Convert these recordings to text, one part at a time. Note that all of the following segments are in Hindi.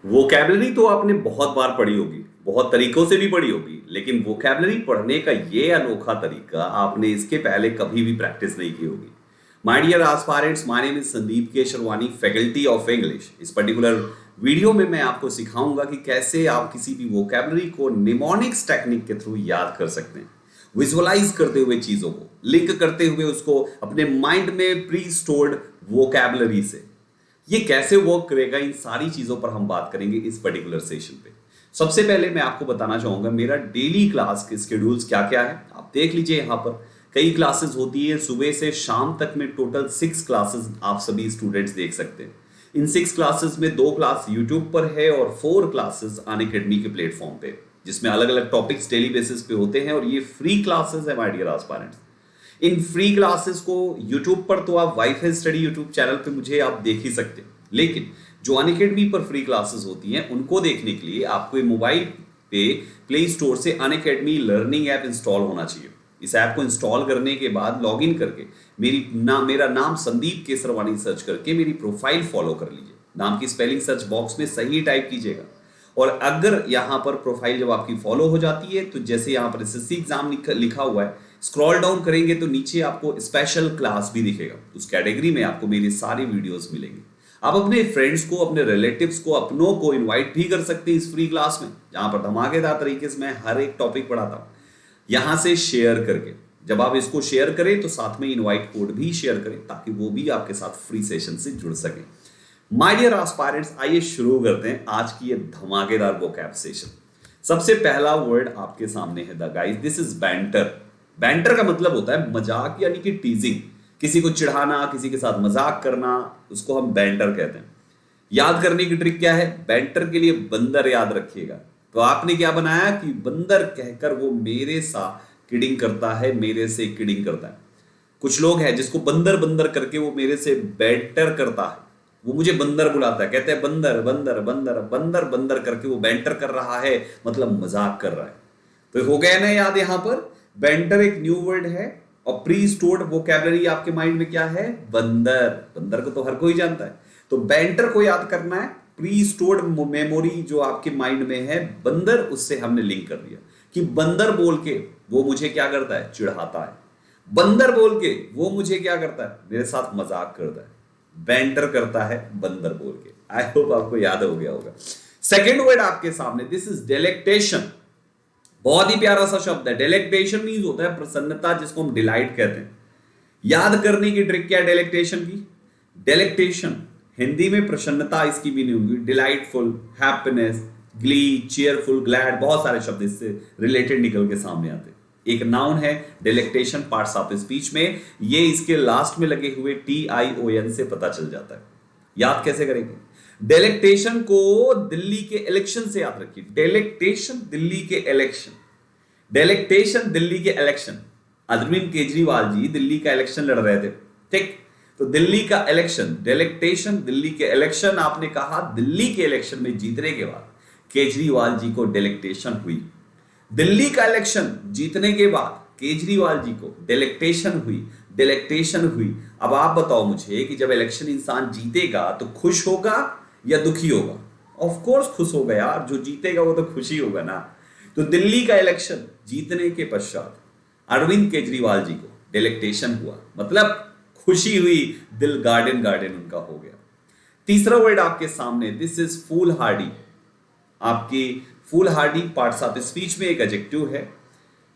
वोकैबलरी तो आपने बहुत बार पढ़ी होगी, बहुत तरीकों से भी पढ़ी होगी, लेकिन वोकैबलरी पढ़ने का ये अनोखा तरीका आपने इसके पहले कभी भी प्रैक्टिस नहीं की होगी। My dear aspirants, my name is Sandeep K Sharwani, faculty of English. इस पर्टिकुलर वीडियो में मैं आपको सिखाऊंगा कि कैसे आप किसी भी वोकैबलरी को निमोनिक्स टेक्निक के थ्रू याद कर सकते हैं, विजुअलाइज करते हुए चीजों को लिंक करते हुए उसको अपने माइंड में प्री स्टोर्ड वोकैबलरी से। ये कैसे वर्क करेगा, इन सारी चीजों पर हम बात करेंगे इस पर्टिकुलर सेशन पे। सबसे पहले मैं आपको बताना चाहूंगा मेरा डेली क्लास के शेड्यूल्स क्या क्या है। आप देख लीजिए, यहाँ पर कई क्लासेस होती है, सुबह से शाम तक में टोटल 6 क्लासेस आप सभी स्टूडेंट्स देख सकते हैं। इन 6 क्लासेस में 2 क्लास यूट्यूब पर है और 4 क्लासेस अनअकैडमी के प्लेटफॉर्म पे, जिसमें अलग अलग टॉपिक्स डेली बेसिस पे होते हैं, और ये फ्री क्लासेस है माय डियर एस्पायरेंट्स। इन फ्री क्लासेस को YouTube पर तो आप वाईफाई स्टडी यूट्यूब चैनल पे मुझे आप देख ही सकते हैं, लेकिन जो अनअकैडमी पर फ्री क्लासेस होती हैं उनको देखने के लिए आपको मोबाइल पे प्ले स्टोर से अनअकैडमी लर्निंग ऐप इंस्टॉल होना चाहिए। इस ऐप को इंस्टॉल करने के बाद लॉगिन करके मेरा नाम संदीप केसरवानी सर्च करके मेरी प्रोफाइल फॉलो कर लीजिए। नाम की स्पेलिंग सर्च बॉक्स में सही टाइप कीजिएगा, और अगर यहां पर प्रोफाइल जब आपकी फॉलो हो जाती है तो जैसे यहां पर एसएससी एग्जाम लिखा हुआ है, स्क्रॉल डाउन करेंगे तो नीचे आपको स्पेशल क्लास भी दिखेगा। उस कैटेगरी में आपको मेरी सारी वीडियोस मिलेंगे। आप अपने फ्रेंड्स को, अपने रिलेटिव्स को, अपनों को इनवाइट भी कर सकते हैं इस फ्री क्लास में, जहां पर धमाकेदार तरीके से मैं हर एक टॉपिक पढ़ाता हूं। यहां से शेयर करके, जब आप इसको शेयर करें तो साथ में इनवाइट कोड भी शेयर करें, ताकि वो भी आपके साथ फ्री सेशन से जुड़ सके। माय डियर एस्पायरेंट्स, आइए शुरू करते हैं आज की ये धमाकेदार वोकैब सेशन। सबसे पहला वर्ड आपके सामने है the guys, this is banter. Banter का मतलब होता है मजाक, यानी कि टीजिंग, किसी को चिढ़ाना, किसी के साथ मजाक करना, उसको हम बैंटर कहते हैं। याद करने की ट्रिक क्या है? बैंटर के लिए बंदर याद रखिएगा। तो आपने क्या बनाया कि बंदर कहकर वो मेरे साथ किडिंग करता है, मेरे से किडिंग करता है। कुछ लोग हैं जिसको बंदर बंदर करके वो मेरे से बैंटर करता है, वो मुझे बंदर बुलाता है, कहते हैं बंदर बंदर बंदर बंदर बंदर करके वो बैंटर कर रहा है, मतलब मजाक कर रहा है। तो हो गया ना याद? यहां पर बैंटर एक न्यू वर्ड है, और प्री स्टोर्ड वोकैबुलरी आपके माइंड में क्या है? बंदर। बंदर को तो हर कोई जानता है, तो बैंटर को याद करना है। प्री स्टोर्ड मेमोरी जो आपके माइंड में है बंदर, उससे हमने लिंक कर दिया कि बंदर बोल के वो मुझे क्या करता है? चिढ़ाता है। बंदर बोल के वो मुझे क्या करता है? मेरे साथ मजाक करता है। बैंटर करता है बंदर बोल के। आई होप आपको याद हो गया होगा। सेकेंड वर्ड आपके सामने, दिस इज डेलेक्टेशन। बहुत ही प्यारा सा शब्द है। डेलेक्टेशन मीन्स होता है प्रसन्नता, जिसको हम डिलाइट कहते हैं। याद करने की ट्रिक क्या है डेलेक्टेशन की? डेलेक्टेशन हिंदी में प्रसन्नता इसकी मीनिंग होगी, delightful, happiness, Glee, cheerful, glad, बहुत सारे शब्द इससे रिलेटेड निकल के सामने आते हैं। एक नाउन है डेलेक्टेशन, पार्ट्स ऑफ स्पीच में, ये इसके लास्ट में लगे हुए TION से पता चल जाता है। याद कैसे करेंगे? डेलेक्टेशन को दिल्ली के इलेक्शन से याद रखिए। डेलेक्टेशन दिल्ली के इलेक्शन, डेलेक्टेशन दिल्ली के इलेक्शन। अरविंद केजरीवाल जी दिल्ली का इलेक्शन लड़ रहे थे, ठीक? तो दिल्ली का इलेक्शन, डेलेक्टेशन दिल्ली के इलेक्शन। आपने कहा दिल्ली के इलेक्शन में जीतने के बाद केजरीवाल जी को डेलेक्टेशन हुई। दिल्ली का इलेक्शन जीतने के बाद केजरीवाल जी को डेलेक्टेशन हुई, डेलेक्टेशन हुई। अब आप बताओ मुझे कि जब इलेक्शन इंसान जीतेगा तो खुश होगा या दुखी होगा? ऑफ कोर्स खुश होगा यार, जो जीतेगा वो तो खुशी होगा ना। तो दिल्ली का इलेक्शन जीतने के पश्चात अरविंद केजरीवाल जी को डेलेक्टेशन हुआ, मतलब खुशी हुई, दिल गार्डन गार्डन उनका हो गया। तीसरा वर्ड आपके सामने, दिस इज फूल हार्डी। आपकी foolhardy parts of speech में एक एडजेक्टिव है।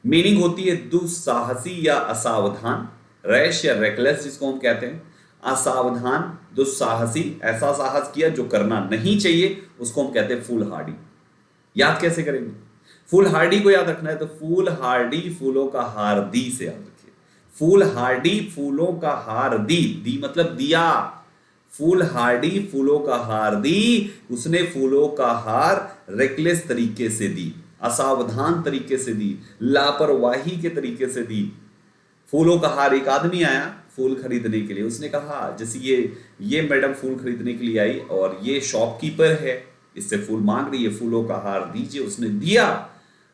मीनिंग होती है दुस्साहसी या असावधान, रैश या रेकलेस जिसको हम कहते हैं। असावधान, दुस्साहसी, ऐसा साहस किया जो करना नहीं चाहिए, उसको हम कहते हैं फूल हार्डी। याद कैसे करेंगे? फूल हार्डी को याद रखना है तो फूल हार्डी फूलों का हार दी से याद रखिए। फूल हार्डी फूलों का हार दी, दी मतलब दिया। फूल हार्डी फूलों का हार दी, उसने फूलों का हार रेकलेस तरीके से दी, असावधान तरीके से दी, लापरवाही के तरीके से दी। फूलों का हार, एक आदमी आया फूल खरीदने के लिए, उसने कहा जैसे ये मैडम फूल खरीदने के लिए आई और ये शॉपकीपर है, इससे फूल मांग रही है, फूलों का हार दीजिए। उसने दिया।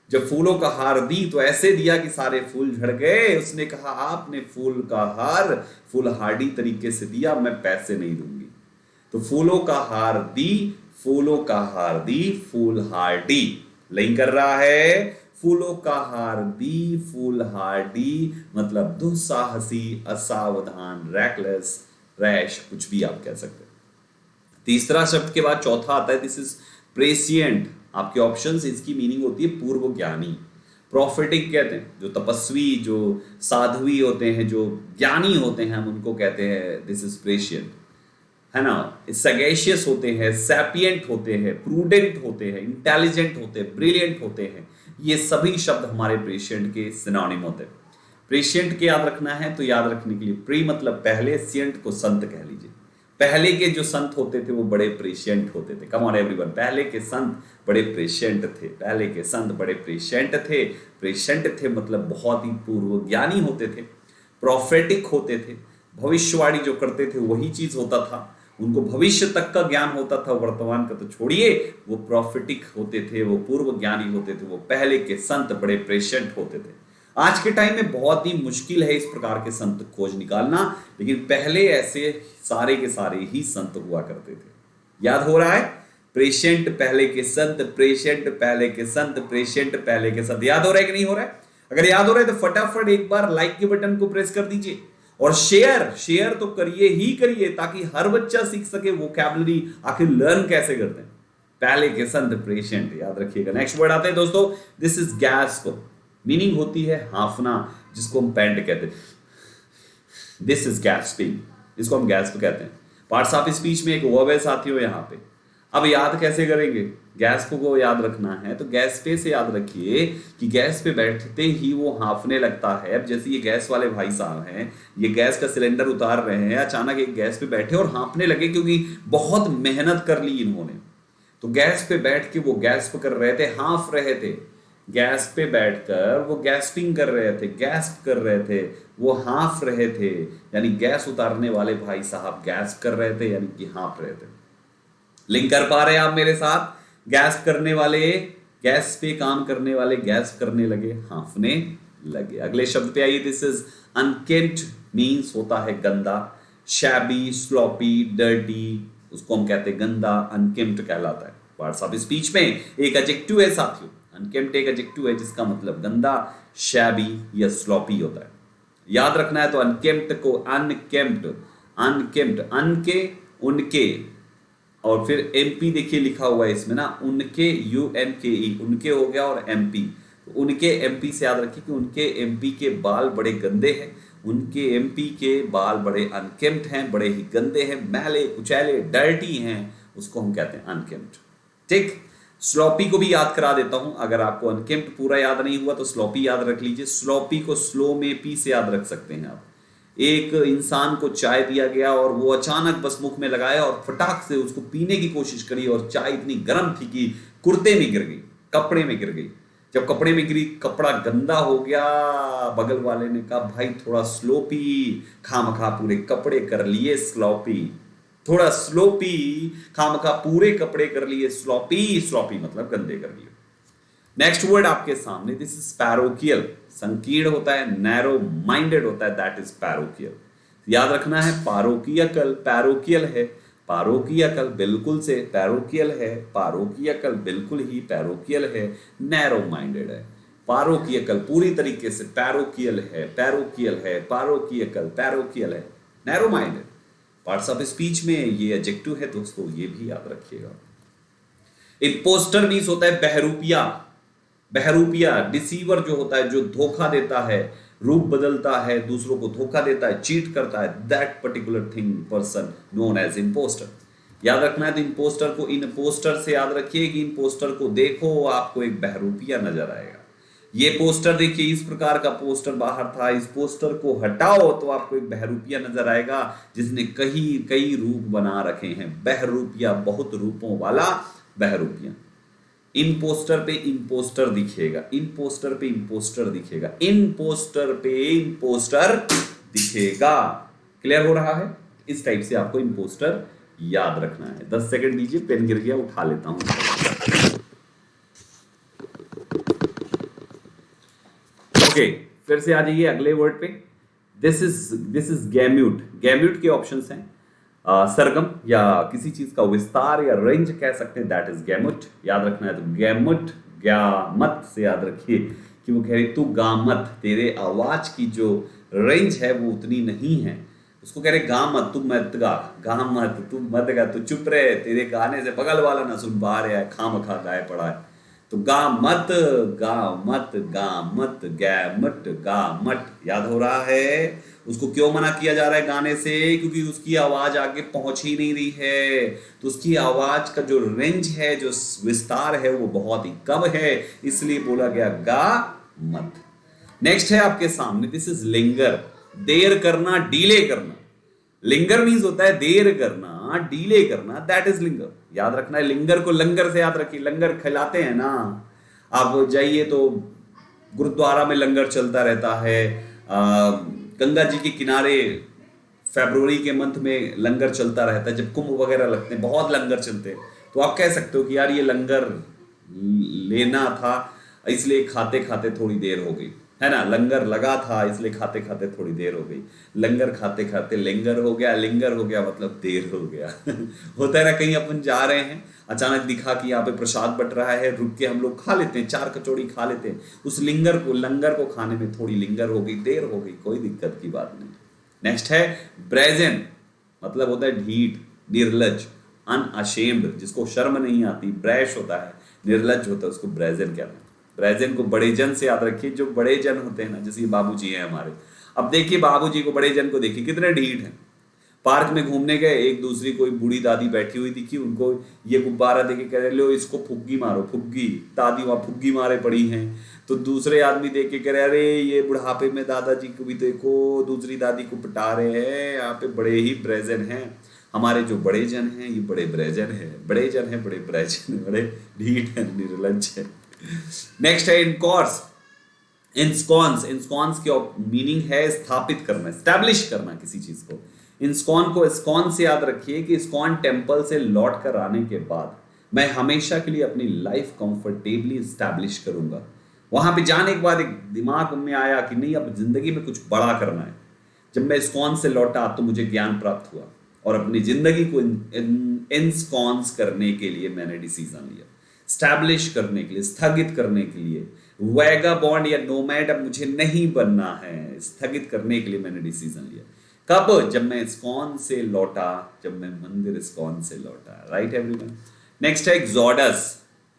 जब फूलों का हार दी तो ऐसे दिया कि सारे फूल झड़ गए। उसने कहा आपने फूल का हार फूल हार्डी तरीके से दिया, मैं पैसे नहीं दूंगी। तो फूलों का हार दी, फूलों का हार्दी, फूल हार्डी, लिंक कर रहा है। फूलों का हार्दी, फूल हार्डी मतलब दुस्साहसी, असावधान, रैकलेस, रैश, कुछ भी आप कह सकते हैं। तीसरा शब्द के बाद चौथा आता है, दिस इज प्रेसिएंट। आपके ऑप्शंस, इसकी मीनिंग होती है पूर्व ज्ञानी। प्रॉफिटिक कहते हैं जो तपस्वी, जो साध्वी होते हैं, जो ज्ञानी होते हैं, हम उनको कहते हैं दिस इज प्रेसिएंट, है ना। सगेशियस होते हैं, सैपियंट होते हैं, प्रूडेंट होते हैं, इंटेलिजेंट होते हैं, ब्रिलियंट होते हैं। ये सभी शब्द हमारे प्रेसिएंट के सिनोनिम होते हैं। प्रेसिएंट के याद रखना है तो याद रखने के लिए प्री मतलब पहले, सिएंट को संत कह लीजिए। पहले के जो संत होते थे वो बड़े प्रेसिएंट होते थे। कम ऑन एवरीवन, पहले के संत बड़े प्रेसिएंट थे। पहले के संत बड़े प्रेसिएंट थे। प्रेसिएंट थे मतलब बहुत ही पूर्व ज्ञानी होते थे, प्रॉफेटिक होते थे, भविष्यवाणी जो करते थे वही चीज होता था। उनको भविष्य तक का ज्ञान होता था, वर्तमान का तो छोड़िए। वो प्रॉफिटिक होते थे, वो पूर्व ज्ञानी होते थे, वो पहले के संत बड़े प्रेसिएंट होते थे। आज के टाइम में बहुत ही मुश्किल है इस प्रकार के संत खोज निकालना, लेकिन पहले ऐसे सारे के सारे ही संत हुआ करते थे। याद हो रहा है? प्रेसिएंट पहले के संत, प्रेसिएंट पहले के संत, प्रेसिएंट पहले के संत। याद हो रहा है कि नहीं हो रहा है? अगर याद हो रहा है तो फटाफट एक बार लाइक के बटन को प्रेस कर दीजिए और शेयर तो करिए ही करिए, ताकि हर बच्चा सीख सके वोकैबुलरी आखिर लर्न कैसे करते हैं। पहले के संत, प्रेसिएंट, याद रखिएगा। नेक्स्ट वर्ड आते हैं दोस्तों, दिस इज गैस्प। मीनिंग होती है हाफना, जिसको हम पैंट कहते हैं। दिस इज गैस्पिंग, इसको हम गैस्प कहते हैं। पार्ट्स ऑफ स्पीच में एक वर्ब है साथियों यहाँ पे। अब याद कैसे करेंगे? गैस्प को याद रखना है तो गैस पे से याद रखिए कि गैस पे बैठते ही वो हांफने लगता है। अब जैसे ये गैस वाले भाई साहब हैं, ये गैस का सिलेंडर उतार रहे हैं, अचानक एक गैस पे बैठे और हांफने लगे क्योंकि बहुत मेहनत कर ली इन्होंने। तो गैस पे बैठ के वो गैस्प कर रहे थे, हांफ रहे थे। गैस पे बैठकर वो गैस्पिंग कर रहे थे, गैस्प कर रहे थे, वो हांफ रहे थे। यानी गैस उतारने वाले भाई साहब गैस कर रहे थे, यानी कि हांफ रहे थे। लिंक कर पा रहे हैं आप मेरे साथ? गैस करने वाले, गैस पे काम करने वाले गैस करने लगे, हांफने लगे। अगले शब्द पे आइए, दिस इज अनकेम्प्ट, मीन्स होता है गंदा। शैबी, स्लॉपी, डर्टी, उसको हम कहते हैं गंदा, अनकेम्प्ट कहलाता है। पार्ट्स ऑफ स्पीच में एक एडजेक्टिव है साथियों, अनकेम्प्ट एक एडजेक्टिव है जिसका मतलब गंदा, शैबी या स्लॉपी होता है। याद रखना है तो अनकेम्प्ट को अनकेम्प्ट, अनकेम्प्ट, अन के, उनके, और फिर एमपी देखिए लिखा हुआ है इसमें ना, उनके, UNKE, उनके हो गया, और एमपी, उनके एमपी से याद रखिए कि उनके एमपी के बाल बड़े गंदे हैं, उनके एमपी के बाल बड़े अनकेम्प्ट हैं, बड़े ही गंदे हैं, मैले कुचैले, डर्टी हैं, उसको हम कहते हैं अनकेम्प्ट। ठीक, स्लॉपी को भी याद करा देता हूं। अगर आपको अनकेम्प्ट पूरा याद नहीं हुआ तो स्लॉपी याद रख लीजिए। स्लॉपी को स्लो में पी से याद रख सकते हैं आप। एक इंसान को चाय दिया गया और वो अचानक बस मुख में लगाया और फटाक से उसको पीने की कोशिश करी, और चाय इतनी गर्म थी कि कुर्ते में गिर गई, कपड़े में गिर गई। जब कपड़े में गिरी, कपड़ा गंदा हो गया। बगल वाले ने कहा, भाई थोड़ा स्लो पी, खामखा पूरे कपड़े कर लिए स्लॉपी। थोड़ा स्लो पी, खामखा पूरे कपड़े कर लिए स्लॉपी। स्लॉपी मतलब गंदे कर लिए। नेक्स्ट वर्ड आपके सामने, दिस इज पैरोकियल। संकीर्ण होता है, नैरो माइंडेड होता है, दैट इज पैरोकियल। याद रखना है, पारोकियकल पैरोकियल है, पारोकियकल बिल्कुल से पैरोकियल है, पारोकियकल बिल्कुल ही पैरोकियल है, नैरो माइंडेड है। पारोकियकल पूरी तरीके से पैरोकियल है, पैरोकियल है, पारोकियकल पैरोकियल है, narrow minded. Parts of speech में ये एडजेक्टिव है दोस्तों, ये भी याद रखिएगा। इंपोस्टर मींस होता है बहरूपिया। बहरूपिया डिसीवर जो होता है, जो धोखा देता है, रूप बदलता है, दूसरों को धोखा देता है, चीट करता है, that particular thing person known as impostor. याद रखना है तो इंपोस्टर को इनपोस्टर से याद रखिए कि इंपोस्टर को देखो आपको एक बहरूपिया नजर आएगा। ये पोस्टर देखिए, इस प्रकार का पोस्टर बाहर था, इस पोस्टर को हटाओ तो आपको एक बहरूपिया नजर आएगा जिसने कई रूप बना रखे हैं। बहरूपिया बहुत रूपों वाला बहरूपिया। इन पोस्टर पे इंपोस्टर दिखेगा, इन पोस्टर पे इंपोस्टर दिखेगा, इन पोस्टर पे इंपोस्टर दिखेगा। क्लियर हो रहा है? इस टाइप से आपको इंपोस्टर याद रखना है। 10 सेकंड दीजिए, पेन गिर गया, उठा लेता हूं। ओके, फिर से आ जाइए अगले वर्ड पे। This is गैम्यूट। गैम्यूट के ऑप्शंस हैं सरगम या किसी चीज का विस्तार या रेंज कह सकते हैं, दैट इज गैमुट। याद रखना है तो गैमुट, ग्यामत से याद रखिए कि वो कह रही तू गामत, तेरे आवाज की जो रेंज है वो उतनी नहीं है। उसको कह रहे गा मत, तू मत गा, गा मत, तू मत गा, तू चुप रहे, तेरे गाने से बगल वाला ना सुन पा रहा है, खाम खा गाय पड़ा है। तो गा मत, गा मत, गा मत, गा मत, गा मत। याद हो रहा है? उसको क्यों मना किया जा रहा है गाने से? क्योंकि उसकी आवाज आगे पहुंच ही नहीं रही है, तो उसकी आवाज का जो रेंज है, जो विस्तार है, वो बहुत ही कम है, इसलिए बोला गया गा मत। नेक्स्ट है आपके सामने, दिस इज लिंगर, देर करना, डीले करना। लिंगर मीन्स होता है देर करना, डीले करना, दैट इज लिंगर। याद रखना है, लिंगर को लंगर से याद रखिए, लंगर खिलाते हैं ना, आप जाइए तो गुरुद्वारा में लंगर चलता रहता है, गंगा जी के किनारे फरवरी के मंथ में लंगर चलता रहता है, जब कुंभ वगैरह लगते हैं बहुत लंगर चलते हैं। तो आप कह सकते हो कि यार ये लंगर लेना था इसलिए खाते खाते थोड़ी देर हो गई, है ना, लंगर लगा था इसलिए खाते खाते थोड़ी देर हो गई, लंगर खाते खाते लिंगर हो गया, लिंगर हो गया मतलब देर हो गया। होता है ना, कहीं अपन जा रहे हैं, अचानक दिखा कि यहाँ पे प्रसाद बट रहा है, रुक के हम लोग खा लेते हैं, 4 कचौड़ी खा लेते हैं, उस लंगर को खाने में थोड़ी लिंगर हो गई, देर हो गई, कोई दिक्कत की बात नहीं। नेक्स्ट है ब्रेजन, मतलब होता है ढीठ, निर्लज, अनअशेम्ड, जिसको शर्म नहीं आती, ब्रैश होता है, निर्लज होता है, उसको ब्रेजन कहते हैं। ब्रेजन को बड़े जन से याद रखिए, जो बड़े जन होते हैं ना, जैसे ये बाबूजी हैं हमारे। अब देखिए बाबूजी को, बड़े जन को देखिए कितने ढीठ हैं। पार्क में घूमने गए, एक दूसरी कोई बूढ़ी दादी बैठी हुई दिखी, उनको ये गुब्बारा देके कह रहे लो इसको फुग्गी मारो, फुग्गी, दादी वहां फुग्गी मारे पड़ी हैं। तो दूसरे आदमी देख के कह रहे अरे ये बुढ़ापे में दादाजी को भी देखो, दूसरी दादी को पटा रहे हैं, यहाँ पे बड़े ही ब्रेजन हैं। हमारे जो बड़े जन हैं ये बड़े ब्रेजन है, बड़े जन है, बड़े ब्रेजन, बड़े ढीठ है, निर्लज है। नेक्स्ट है इनकॉर्स, इंस्कॉन्स। इंस्कॉन्स की मीनिंग है स्थापित करना, स्टैब्लिश करना किसी चीज को। इंस्कॉन को इस्कॉन से याद रखिए कि इस्कॉन टेम्पल से लौट कर आने के बाद मैं हमेशा के लिए अपनी लाइफ कंफर्टेबली स्टैब्लिश करूंगा। वहां पे जाने के बाद एक दिमाग में आया कि नहीं, अब जिंदगी में कुछ बड़ा करना है। जब मैं इस्कॉन से लौटा तो मुझे ज्ञान प्राप्त हुआ और अपनी जिंदगी को इंस्कॉन्स करने के लिए मैंने डिसीजन लिया, स्टैब्लिश करने के लिए, स्थगित करने के लिए। वैगाबॉन्ड या नोमैड अब मुझे नहीं बनना है, स्थगित करने के लिए मैंने डिसीजन लिया। कब? जब मैं इस्कॉन से लौटा, जब मैं मंदिर इस्कॉन से लौटा। Right everyone. नेक्स्ट है एक्सोडस।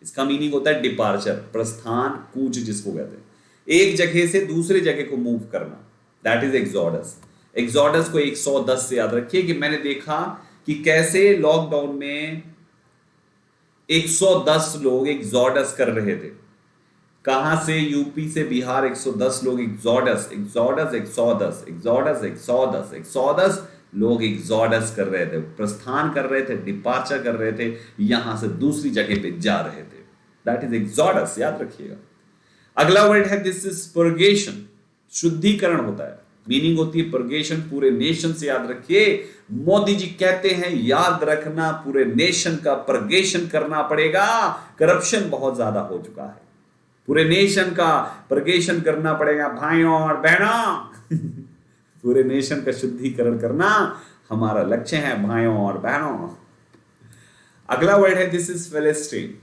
इसका मीनिंग होता है डिपार्चर, प्रस्थान, कूच जिसको कहते हैं, एक जगह से दूसरे जगह को मूव करना, दैट इज एक्सोडस। एक्सोडस को 110 से याद रखिए कि मैंने देखा कि कैसे लॉकडाउन में 110 लोग एक्सोडस कर रहे थे। कहां से? यूपी से बिहार 110 लोग exodus, exodus, exodus, exodus, exodus, exodus लोग एक्सोडस कर रहे थे, प्रस्थान कर रहे थे, डिपार्चर कर रहे थे, यहां से दूसरी जगह पे जा रहे थे, दैट इज एक्सोडस, याद रखिएगा। अगला वर्ड है दिस इज पर्गेशन, शुद्धिकरण होता है, मीनिंग होती है पर्गेशन, पूरे नेशन से याद रखिए। मोदी जी कहते हैं याद रखना पूरे नेशन का पर्गेशन करना पड़ेगा, करप्शन बहुत ज्यादा हो चुका है, पूरे नेशन का पर्गेशन करना पड़ेगा भाइयों और बहनों। पूरे नेशन का शुद्धिकरण करना हमारा लक्ष्य है भाइयों और बहनों। अगला वर्ड है दिस इज फिलिस्टीन,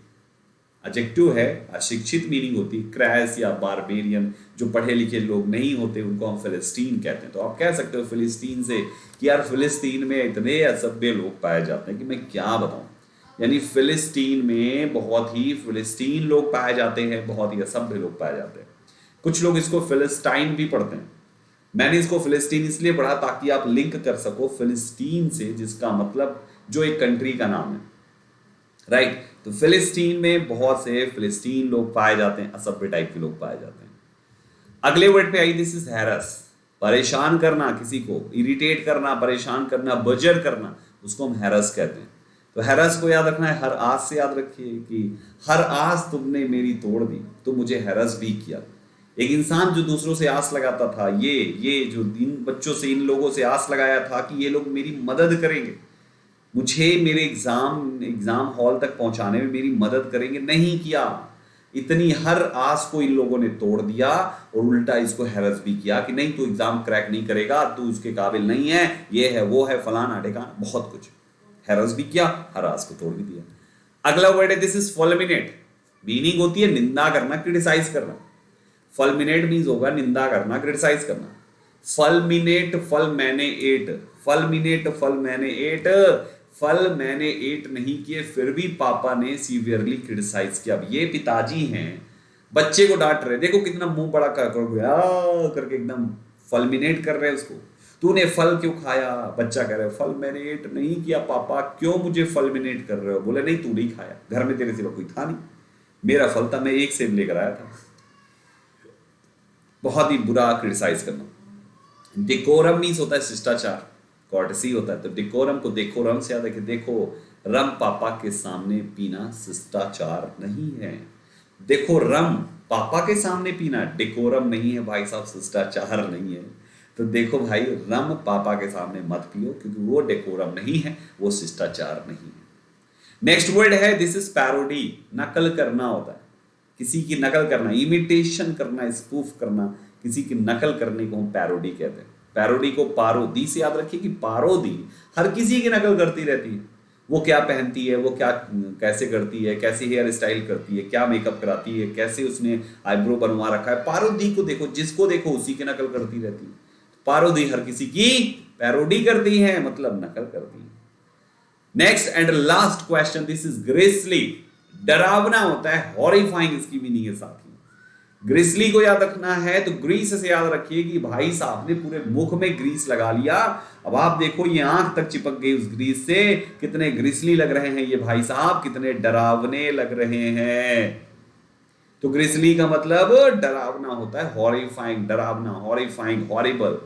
एडजेक्टिव है, अशिक्षित मीनिंग होती है, क्रैश या बारबेरियन, जो पढ़े लिखे लोग नहीं होते उनको हम फिलिस्तीन कहते हैं। तो आप कह सकते हो फिलिस्तीन से कि यार फिलिस्तीन में इतने असभ्य लोग पाए जाते हैं कि मैं क्या बताऊं। यानी फिलिस्तीन में बहुत ही फिलिस्तीन लोग पाए जाते हैं, बहुत ही असभ्य लोग पाए जाते हैं। कुछ लोग इसको फिलिस्टाइन भी पढ़ते हैं, मैंने इसको फिलिस्तीन इसलिए पढ़ा ताकि आप लिंक कर सको फिलिस्तीन से, जिसका मतलब जो एक कंट्री का नाम है, राइट। तो फिलिस्तीन में बहुत से फिलिस्तीन लोग पाए जाते हैं, असभ्य टाइप के लोग पाए जाते हैं। अगले वर्ड पे आई, दिस इज हैरस, परेशान करना, किसी को इरिटेट करना, परेशान करना, बजर करना, उसको हम हैरस कहते हैं। तो हैरस को याद रखना है, हर आस से याद रखिए कि हर आस तुमने मेरी तोड़ दी तो मुझे हैरस भी किया। एक इंसान जो दूसरों से आस लगाता था, ये जो इन बच्चों से, इन लोगों से आस लगाया था कि ये लोग मेरी मदद करेंगे, मुझे मेरे एग्जाम हॉल तक पहुंचाने में मेरी मदद करेंगे, नहीं किया। इतनी हर आस को इन लोगों ने तोड़ दिया और उल्टा इसको हैरस भी किया कि नहीं तू एग्जाम क्रैक नहीं करेगा, तू उसके काबिल नहीं है, ये है वो है फलाना ढिकाना, बहुत कुछ हैरस भी किया, हर आस को तोड़ भी दिया। अगला वर्ड है दिस इज फुलमिनेट। मीनिंग होती है निंदा करना, क्रिटिसाइज करना। फुलमिनेट मीन्स होगा निंदा करना, क्रिटिसाइज करना। फलमिनेट, फल मैंने एट, फलमिनेट, फल मैंने एट, फल मैंने एट नहीं किए फिर भी पापा ने सीवियरली क्रिटिसाइज किया। अब ये पिताजी हैं, बच्चे को डांट रहे, देखो कितना मुंह बड़ा करके एकदम फलमिनेट कर रहे हैं उसको। तूने फल क्यों खाया? बच्चा कह रहा है फल मैंने एट नहीं किया पापा, क्यों मुझे फलमिनेट कर रहे हो? बोले नहीं तू नहीं खाया, घर में तेरे सिवा कोई था नहीं, मेरा फल था, मैं एक सेब लेकर आया था। बहुत ही बुरा क्रिटिसाइज करना। डिकोरम मीन्स होता है शिष्टाचार, कॉर्टेसी होता है। तो डिकोरम को डेकोरम से याद है कि देखो रम पापा के सामने पीना शिष्टाचार नहीं है। देखो रम पापा के सामने पीना डेकोरम नहीं है भाई साहब, शिष्टाचार नहीं है। तो देखो भाई रम पापा के सामने मत पियो क्योंकि वो डेकोरम नहीं है, वो शिष्टाचार नहीं है। नेक्स्ट वर्ड है दिस इज पैरोडी। नकल करना होता है, किसी की नकल करना, इमिटेशन करना, स्पूफ करना, किसी की नकल करने को हम पैरोडी कहते हैं। पैरोडी को पारोदी से याद रखिए कि पारोदी हर किसी की नकल करती रहती है। वो क्या पहनती है, वो क्या कैसे करती है, कैसी हेयर स्टाइल करती है, क्या मेकअप कराती है, कैसे उसने आईब्रो बनवा रखा है। पारोदी को देखो, जिसको देखो उसी की नकल करती रहती है। पारोदी हर किसी की पैरोडी करती है, मतलब नकल करती है। Next and last question, this is grisly. डरावना होता है, हॉरिफाइंग इसकी मीनिंग है साथ ही। ग्रिसली को याद रखना है तो ग्रीस से याद रखिए कि भाई साहब ने पूरे मुख में ग्रीस लगा लिया। अब आप देखो ये आंख तक चिपक गई उस ग्रीस से, कितने ग्रिसली लग रहे हैं ये भाई साहब, कितने डरावने लग रहे हैं। तो ग्रिसली का मतलब डरावना होता है, हॉरिफाइंग, डरावना, horrifying, horrible.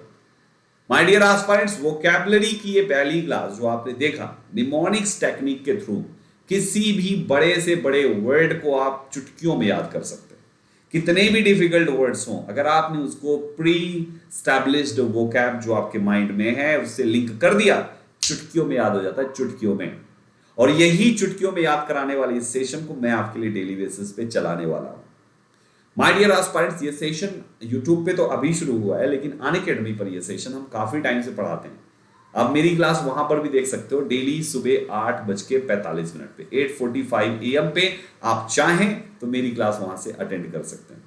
My dear aspirants, vocabulary की ये पहली क्लास जो आपने देखा निमोनिक्स टेक्निक के थ्रू, किसी भी बड़े से बड़े वर्ड को आप चुटकियों में याद कर सकते हैं। कितने भी डिफिकल्ट वर्ड्स हों, अगर आपने उसको प्री स्टैब्लिश्ड वोकैब जो आपके माइंड में है उससे लिंक कर दिया, चुटकियों में याद हो जाता है, चुटकियों में। और यही चुटकियों में याद कराने वाले इस सेशन को मैं आपके लिए डेली बेसिस पे चलाने वाला हूं। माय डियर एस्पायरेंट्स, ये सेशन यूट्यूब पे तो अभी शुरू हुआ है, लेकिन अनअकैडमी पर ये सेशन हम काफी टाइम से पढ़ाते हैं। आप मेरी क्लास वहां पर भी देख सकते हो, डेली सुबह 8:45 पे, 8:45 AM पे आप चाहें तो मेरी क्लास वहां से अटेंड कर सकते हैं।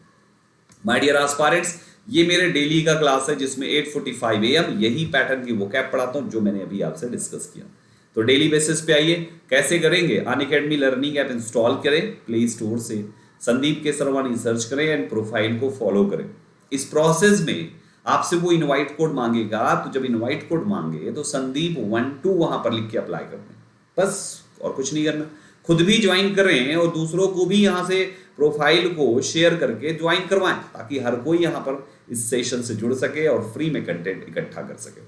माय डियर एस्पायरेंट्स, ये मेरे डेली का क्लास है जिसमें 8:45 AM यही पैटर्न की वोकैब पढ़ाता हूं जो मैंने अभी आपसे डिस्कस किया। तो डेली बेसिस पे आइए। कैसे करेंगे? अनअकैडमी लर्निंग ऐप इंस्टॉल करें प्ले स्टोर से, संदीप केसरवानी सर्च करें एंड प्रोफाइल को फॉलो करें। इस प्रोसेस में आपसे वो इनवाइट कोड मांगेगा, तो जब इनवाइट कोड मांगे तो संदीप 12 वहां पर लिख के अप्लाई कर दें, बस और कुछ नहीं करना। खुद भी ज्वाइन करें और दूसरों को भी यहां से प्रोफाइल को शेयर करके ज्वाइन करवाएं, ताकि हर कोई यहां पर इस सेशन से जुड़ सके और फ्री में कंटेंट इकट्ठा कर सके।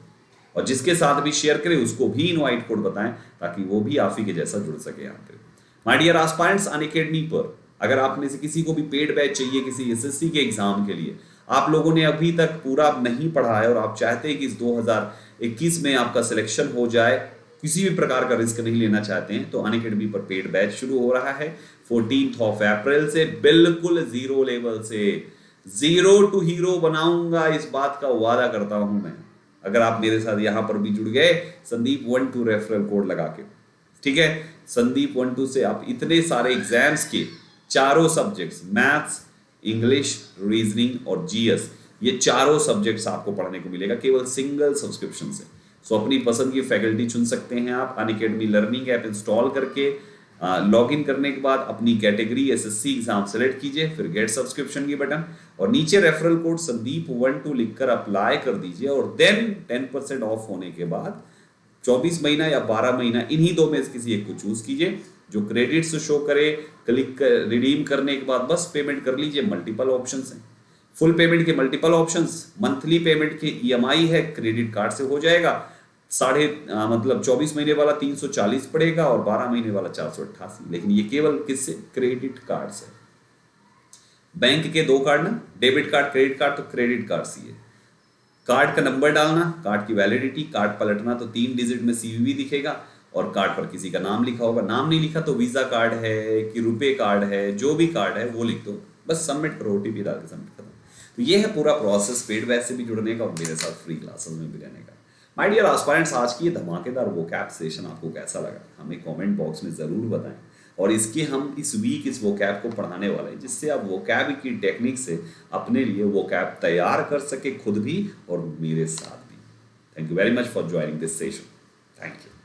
और जिसके साथ भी शेयर करें उसको भी इनवाइट कोड बताएं ताकि वो भी आप ही के जैसा जुड़ सके यहाँ पे। माय डियर एस्पायरेंट्स, अनअकैडमी पर अगर आप में से किसी को भी पेड बैच चाहिए किसी एसएससी के एग्जाम के लिए, आप लोगों ने अभी तक पूरा नहीं पढ़ा है और आप चाहते हैं कि इस 2021 में आपका सिलेक्शन हो जाए, किसी भी प्रकार का रिस्क नहीं लेना चाहते हैं, तो अनअकैडमी पर पेड बैच शुरू हो रहा है 14 अप्रैल से। बिल्कुल जीरो लेवल से जीरो टू हीरो बनाऊंगा, इस बात का वादा करता हूं मैं। अगर आप मेरे साथ यहां पर भी जुड़ गए संदीप 12 रेफरल कोड लगा के, ठीक है, संदीप 12 से आप इतने सारे एग्जाम्स के चारों सब्जेक्ट्स, मैथ्स, इंग्लिश, रीजनिंग और जीएस, ये चारों सब्जेक्ट्स आपको पढ़ने को मिलेगा केवल सिंगल सब्सक्रिप्शन से। सो अपनी पसंद की फैकल्टी चुन सकते हैं आप। अनअकैडमी लर्निंग ऐप इंस्टॉल करके लॉगिन करने के बाद अपनी कैटेगरी एसएससी एग्जाम सेलेक्ट कीजिए, फिर गेट सब्सक्रिप्शन की बटन और नीचे रेफरल कोड संदीप 12 लिखकर अप्लाई कर दीजिए। और देन 10% ऑफ होने के बाद 24 महीना या 12 महीना, इन्हीं दो में से किसी एक को चूज कीजिए जो क्रेडिट्स शो करे। क्लिक कर रिडीम करने के बाद बस पेमेंट कर लीजिए। मल्टीपल ऑप्शंस हैं, फुल पेमेंट के मल्टीपल ऑप्शंस, मंथली पेमेंट के ईएमआई है, क्रेडिट कार्ड से हो जाएगा। 24 महीने वाला 340 पड़ेगा और 12 महीने वाला 488, लेकिन ये केवल किससे? क्रेडिट कार्ड से। बैंक के 2 कार्ड ना, डेबिट कार्ड, क्रेडिट कार्ड, तो क्रेडिट कार्ड से है। कार्ड का नंबर डालना, कार्ड की वैलिडिटी, कार्ड पलटना तो 3 डिजिट में सीवीवी दिखेगा, और कार्ड पर किसी का नाम लिखा होगा, नाम नहीं लिखा तो वीज़ा कार्ड है कि रुपए कार्ड है, जो भी कार्ड है वो लिख दो, बस सबमिट करो, OTP डाल के सबमिट करो। तो ये है पूरा प्रोसेस पेड बैच से भी जुड़ने का और मेरे साथ फ्री क्लासेस में भी रहने का। माय डियर एस्पायरेंट्स, आज की ये धमाकेदार वोकैब सेशन आपको कैसा लगा हमें कमेंट बॉक्स में ज़रूर बताएं। और इसके हम इस वीक इस वोकैब को पढ़ाने वाले हैं, जिससे आप वोकैब की टेक्निक से अपने लिए वोकैब तैयार कर सके खुद भी और मेरे साथ भी। Thank you very much for joining this session. Thank you.